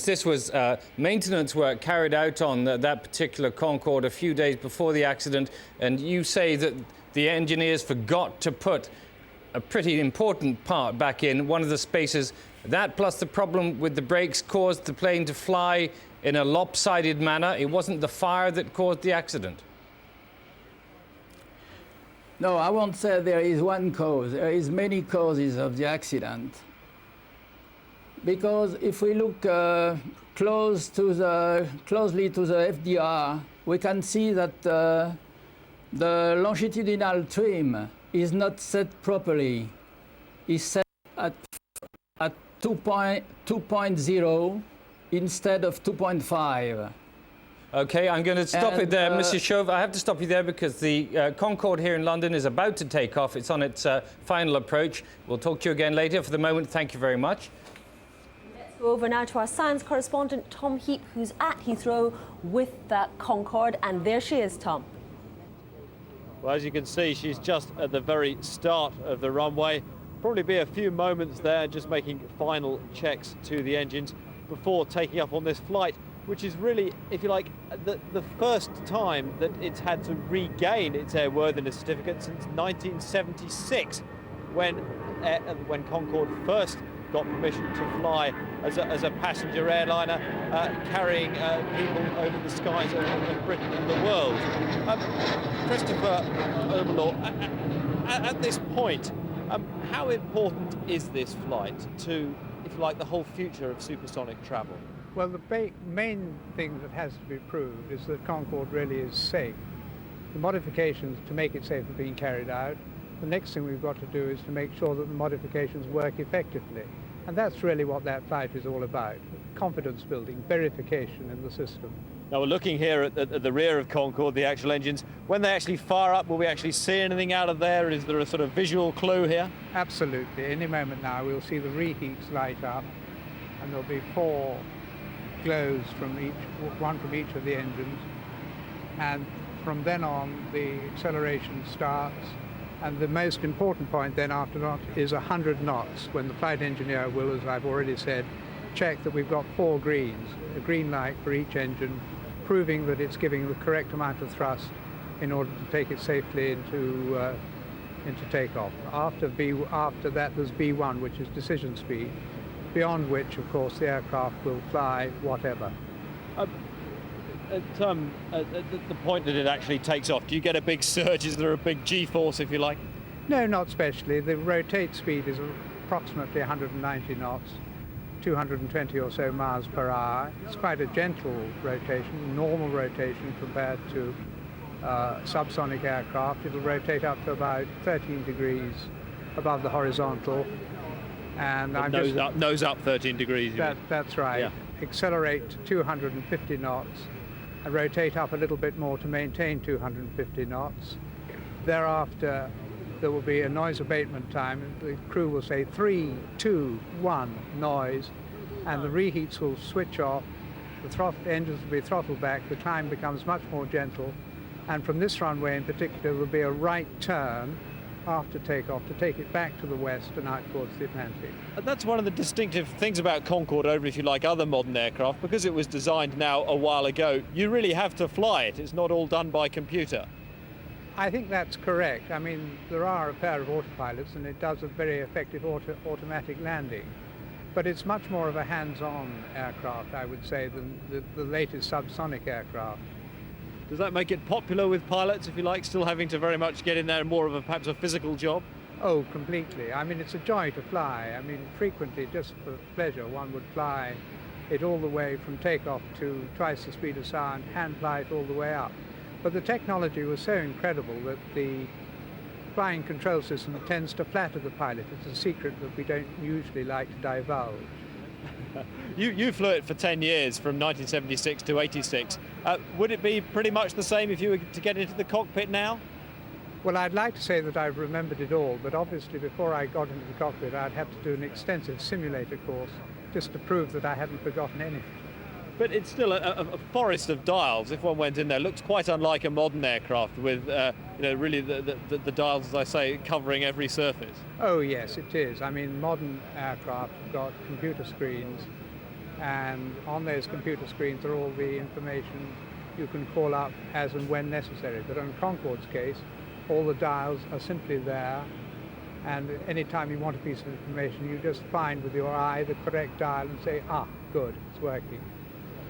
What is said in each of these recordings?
This was maintenance work carried out on that particular Concorde a few days before the accident, and you say that the engineers forgot to put a pretty important part back in one of the spaces. That plus the problem with the brakes caused the plane to fly in a lopsided manner. It wasn't the fire that caused the accident. No, I won't say there is one cause. There is many causes of the accident. Because if we look closely to the FDR, we can see that the longitudinal trim is not set properly. It's set at 2.0 instead of 2.5. Okay, I'm going to stop it there, Mr. Chauve. I have to stop you there because the Concorde here in London is about to take off. It's on its final approach. We'll talk to you again later. For the moment, thank you very much. Let's go over now to our science correspondent, Tom Heap, who's at Heathrow with that Concorde. And there she is, Tom. Well, as you can see, she's just at the very start of the runway. Probably be a few moments there, just making final checks to the engines before taking up on this flight, which is really, if you like, the first time that it's had to regain its airworthiness certificate since 1976, when Concorde first got permission to fly as a passenger airliner, carrying people over the skies of Britain and the world. Christopher Oberlaw, at this point, how important is this flight to, if you like, the whole future of supersonic travel? Well, the main thing that has to be proved is that Concorde really is safe. The modifications to make it safe are being carried out. The next thing we've got to do is to make sure that the modifications work effectively. And that's really what that flight is all about. Confidence building, verification in the system. Now we're looking here at the rear of Concorde, the actual engines. When they actually fire up, will we actually see anything out of there? Is there a sort of visual clue here? Absolutely. Any moment now we'll see the reheats light up, and there'll be 4 glows from one from each of the engines. And from then on, the acceleration starts. And the most important point then after that is 100 knots, when the flight engineer will, as I've already said, check that we've got 4 greens, a green light for each engine, proving that it's giving the correct amount of thrust in order to take it safely into takeoff. After that, there's B1, which is decision speed, beyond which, of course, the aircraft will fly whatever. At the point that it actually takes off, do you get a big surge? Is there a big G-force, if you like? No, not especially. The rotate speed is approximately 190 knots, 220 or so miles per hour. It's quite a gentle rotation, normal rotation compared to subsonic aircraft. It'll rotate up to about 13 degrees above the horizontal. And nose up 13 degrees. That's right. Yeah. Accelerate to 250 knots and rotate up a little bit more to maintain 250 knots. Thereafter, there will be a noise abatement time. The crew will say 3, 2, 1, noise, and the reheats will switch off. The engines will be throttled back. The climb becomes much more gentle. And from this runway in particular, there will be a right turn after takeoff to take it back to the west and out towards the Atlantic. And that's one of the distinctive things about Concorde over, if you like, other modern aircraft. Because it was designed now a while ago, you really have to fly it. It's not all done by computer. I think that's correct. I mean, there are a pair of autopilots and it does a very effective automatic landing. But it's much more of a hands-on aircraft, I would say, than the latest subsonic aircraft. Does that make it popular with pilots, if you like, still having to very much get in there, more of perhaps a physical job? Oh, completely. I mean, it's a joy to fly. I mean, frequently, just for pleasure, one would fly it all the way from takeoff to twice the speed of sound, hand fly it all the way up. But the technology was so incredible that the flying control system tends to flatter the pilot. It's a secret that we don't usually like to divulge. You flew it for 10 years, from 1976 to 86. Would it be pretty much the same if you were to get into the cockpit now? Well, I'd like to say that I've remembered it all, but obviously before I got into the cockpit, I'd have to do an extensive simulator course just to prove that I hadn't forgotten anything. But it's still a forest of dials. If one went in there, it looks quite unlike a modern aircraft with, really the dials, as I say, covering every surface. Oh yes, it is. I mean, modern aircraft have got computer screens and on those computer screens are all the information you can call up as and when necessary. But in Concorde's case, all the dials are simply there, and anytime you want a piece of information, you just find with your eye the correct dial and say, ah, good, it's working.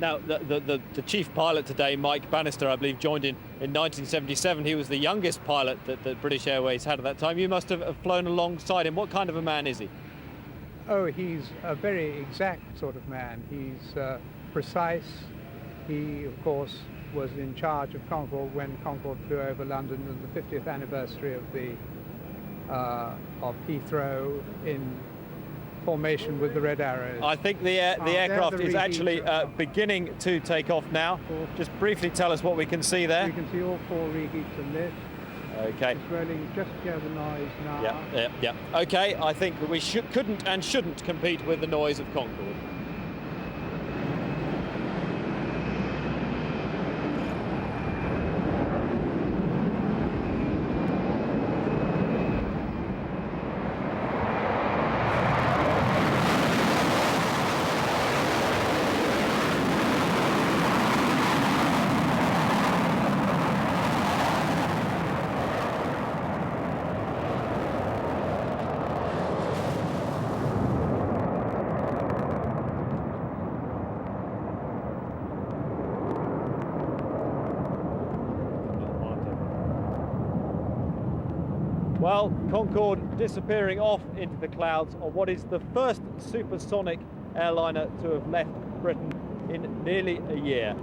Now, the chief pilot today, Mike Bannister, I believe, joined in 1977. He was the youngest pilot that British Airways had at that time. You must have flown alongside him. What kind of a man is he? Oh, he's a very exact sort of man. He's precise. He, of course, was in charge of Concorde when Concorde flew over London on the 50th anniversary of Heathrow in formation with the red arrows. I think the aircraft is actually beginning to take off now. Just briefly tell us what we can see there. You can see all 4 reheats in this. Okay. It's rolling, just hear the noise now. Yeah. Okay, I think that we couldn't and shouldn't compete with the noise of Concorde. Well, Concorde disappearing off into the clouds on what is the first supersonic airliner to have left Britain in nearly a year.